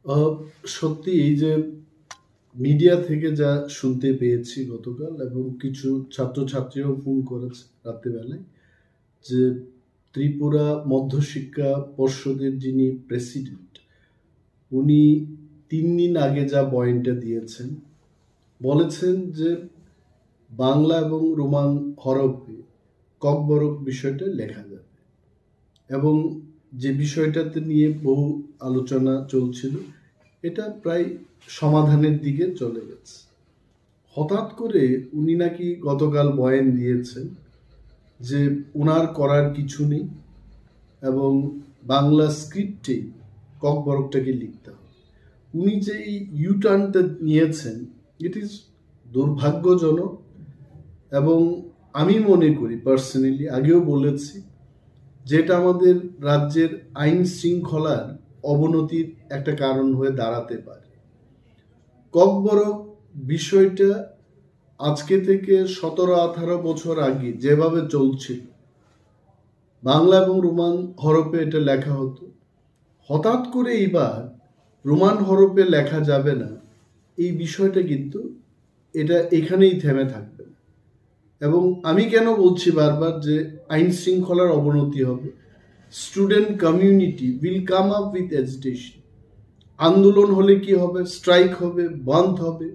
আহ, সত্যি এই যে মিডিয়া থেকে যা শুনতে পেয়েছি গতকাল, এবং কিছু ছাত্রছাত্রীরাও ফোন করেছে রাত্রিবেলায়, যে ত্রিপুরা মধ্যশিক্ষা পর্ষদের যিনি প্রেসিডেন্ট, উনি 3 দিন আগে যা বয়ানটা দিয়েছেন, বলেছেন যে বাংলা এবং রোমান হরফে ককবরক বিষয়টা লেখা যাবে, এবং যে বিষয়টাতে নিয়ে বহু আলোচনা চলছিল এটা প্রায় সমাধানের দিকে চলে গেছে। হঠাৎ করে উনি নাকি গতকাল বয়ান দিয়েছেন যে ওনার করার কিছু নেই, এবং বাংলা স্ক্রিপ্টে ককবরকটাকে লিখতে হবে। উনি যে এই ইউটার্নটা নিয়েছেন, ইট ইজ দুর্ভাগ্যজনক। এবং আমি মনে করি পার্সোনালি, আগেও বলেছি, যেটা আমাদের রাজ্যের আইন শৃঙ্খলার অবনতির একটা কারণ হয়ে দাঁড়াতে পারে। ককবরক বিষয়টা আজকে থেকে 17-18 বছর আগে যেভাবে চলছিল, বাংলা এবং রোমান হরফে এটা লেখা হতো, হঠাৎ করে এইবার রোমান হরফে লেখা যাবে না, এই বিষয়টা কিন্তু এটা এখানেই থেমে থাকবে না। এবং আমি কেন বলছি বারবার যে আইন শৃঙ্খলার অবনতি হবে, student community will come up with agitation. আন্দোলন হলে কি হবে? স্ট্রাইক হবে, বন্ধ হবে,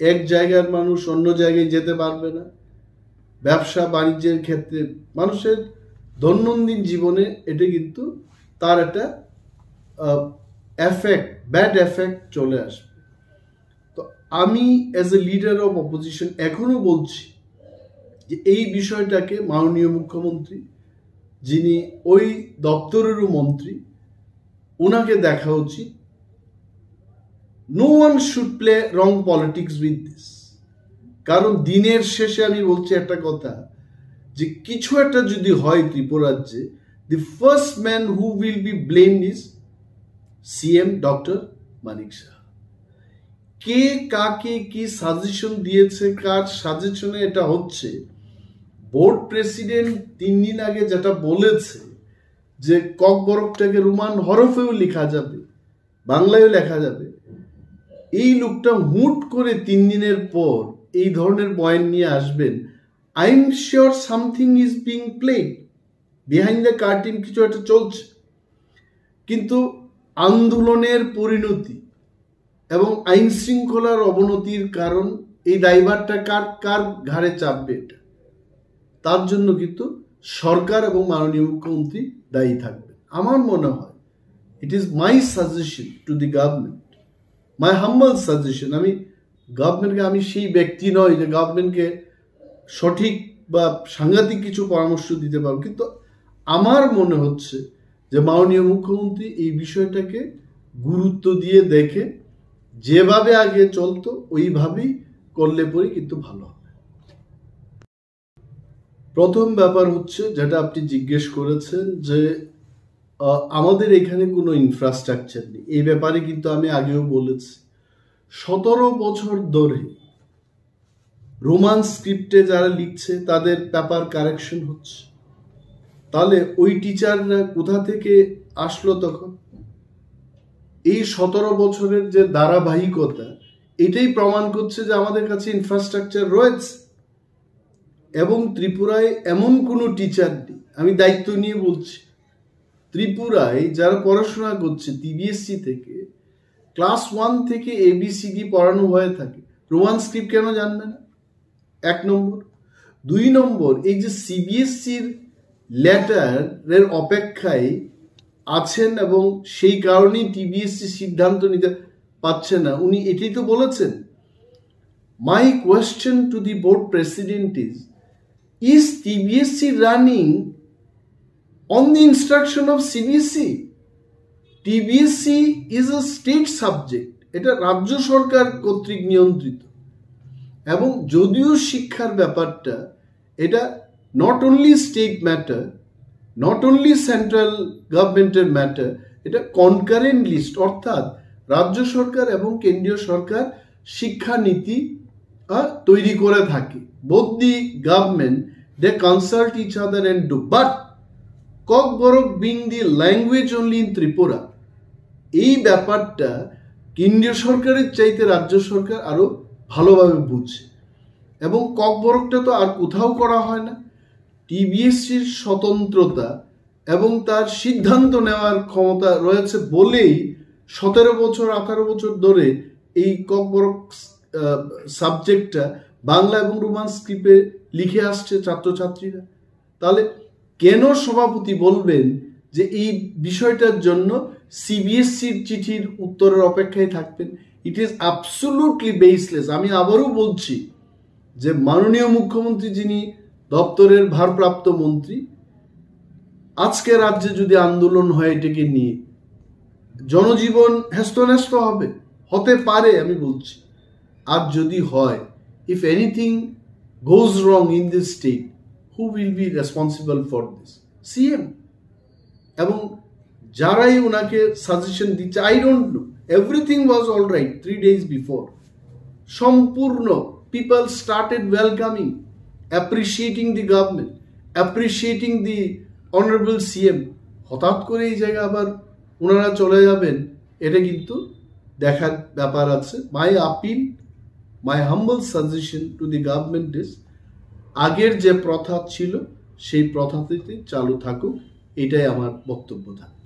এক জায়গার মানুষ অন্য জায়গায় যেতে পারবে না। ব্যবসা বাণিজ্যের ক্ষেত্রে, মানুষের দৈনন্দিন জীবনে এটা কিন্তু তার একটা এফেক্ট, ব্যাড এফেক্ট চলে আসবে। তো আমি as a leader of opposition এখনো বলছি যে এই বিষয়টাকে মাননীয় মুখ্যমন্ত্রী, যিনি ওই দপ্তরেরও মন্ত্রী, ওনাকে দেখা উচিত। No one should play wrong politics with this. কারণ দিনের শেষে আমি বলছি একটা কথা, যে কিছু একটা যদি হয় ত্রিপুরাজ্যে, the first man who will be blamed is CM doctor Manik Shah. কে কাকে কি সাজেশন দিয়েছে, কার সাজেশনে এটা হচ্ছে, বোর্ড প্রেসিডেন্ট 3 দিন আগে যেটা বলেছে যে ককবরকটাকে রোমান হরফেও লেখা যাবে, বাংলায়ও লেখা যাবে, এই লোকটা হুট করে 3 দিনের পর এই ধরনের বয়ান নিয়ে আসবেন। I am sure something is being played behind the curtain, কিছু একটা চলছে। কিন্তু আন্দোলনের পরিণতি এবং আইন শৃঙ্খলার অবনতির কারণ, এই দায়ভারটা কার কার ঘাড়ে চাপবে, এটা তার জন্য কিন্তু সরকার এবং মাননীয় মুখ্যমন্ত্রী দায়ী থাকবে। আমার মনে হয়, it is my suggestion to the government, my humble suggestion. আমি গভর্নমেন্টকে, আমি সেই ব্যক্তি নয় যে গভর্নমেন্টকে সঠিক বা সাংঘাতিক কিছু পরামর্শ দিতে পারবো, কিন্তু আমার মনে হচ্ছে যে মাননীয় মুখ্যমন্ত্রী এই বিষয়টাকে গুরুত্ব দিয়ে দেখে যেভাবে আগে চলতো ওইভাবেই করলে পরে কিন্তু ভালো হবে। প্রথম ব্যাপার হচ্ছে যেটা আপনি জিজ্ঞেস করেছেন, যে আমাদের এখানে কোনো ইনফ্রাস্ট্রাকচার নেই। এই ব্যাপারে কিন্তু আমি আগেও বলেছি, 17 বছর ধরে রোমান স্ক্রিপ্টে যারা লিখছে তাদের পেপার কারেকশন হচ্ছে। তাহলে ওই টিচাররা কোথা থেকে আসলো তখন? এই 17 বছরের যে ধারাবাহিকতা, এটাই প্রমাণ করছে যে আমাদের কাছে ইনফ্রাস্ট্রাকচার রয়েছে। এবং ত্রিপুরায় এমন কোনো টিচার নেই, আমি দায়িত্ব নিয়ে বলছি, ত্রিপুরায় যারা পড়াশোনা করছে টিবিএসসি থেকে, ক্লাস 1 থেকে ABCD পড়ানো হয়ে থাকে, রোমান স্ক্রিপ্ট কেন জানবে না? 1 নম্বর। 2 নম্বর, এই যে CBSCর লেটারের অপেক্ষায় আছেন এবং সেই কারণেই TBSC সিদ্ধান্ত নিতে পারছে না, উনি এটাই তো বলেছেন। My question to the board president is TBSC running on the instruction of CBSE? TBSC is a state subject, এটা রাজ্য সরকার কর্তৃক নিয়ন্ত্রিত। এবং যদিও শিক্ষার ব্যাপারটা, এটা not only state matter, not only central গভর্নমেন্টের ম্যাটার, এটা কনকারেন্ট লিস্ট, অর্থাৎ রাজ্য সরকার এবং কেন্দ্রীয় সরকার শিক্ষানীতি তৈরি করে থাকে। Both the government, they consult each other and do. But Kokborok being the language only in Tripura, এই ব্যাপারটা কেন্দ্রীয় সরকারের চাইতে রাজ্য সরকার আরো ভালোভাবে বুঝছে, এবং ককবরকটা তো আর কোথাও করা হয় না। টিবিএসসির স্বতন্ত্রতা এবং তার সিদ্ধান্ত নেওয়ার ক্ষমতা রয়েছে বলেই 17 বছর 18 বছর ধরে এই ককবরক সাবজেক্টটা বাংলা এবং রোমান স্ক্রিপ্টে লিখে আসছে ছাত্রছাত্রীরা। তাহলে কেন সভাপতি বলবেন যে এই বিষয়টার জন্য সিবিএসসির চিঠির উত্তরের অপেক্ষায় থাকবেন? It is absolutely baseless. আমি আবারও বলছি যে মাননীয় মুখ্যমন্ত্রী, যিনি দপ্তরের ভারপ্রাপ্ত মন্ত্রী, আজকে রাজ্যে যদি আন্দোলন হয় এটাকে নিয়ে, জনজীবন হেস্তনেস্ত হতে পারে আমি বলছি। আর যদি হয়, if anything goes wrong in this state, who will be responsible for this? CM এবং যারাই ওনাকে সাজেশন দিচ্ছে, I don't know, everything was all right 3 days before. সম্পূর্ণ people started welcoming, appreciating the government, appreciating the honourable CM। হঠাৎ করে এই জায়গায় আবার ওনারা চলে যাবেন, এটা কিন্তু দেখার ব্যাপার আছে। My appeal, my humble suggestion to the government is, আগের যে প্রথা ছিল সেই প্রথাটিতে চালু থাকুক, এটাই আমার বক্তব্য থাকে।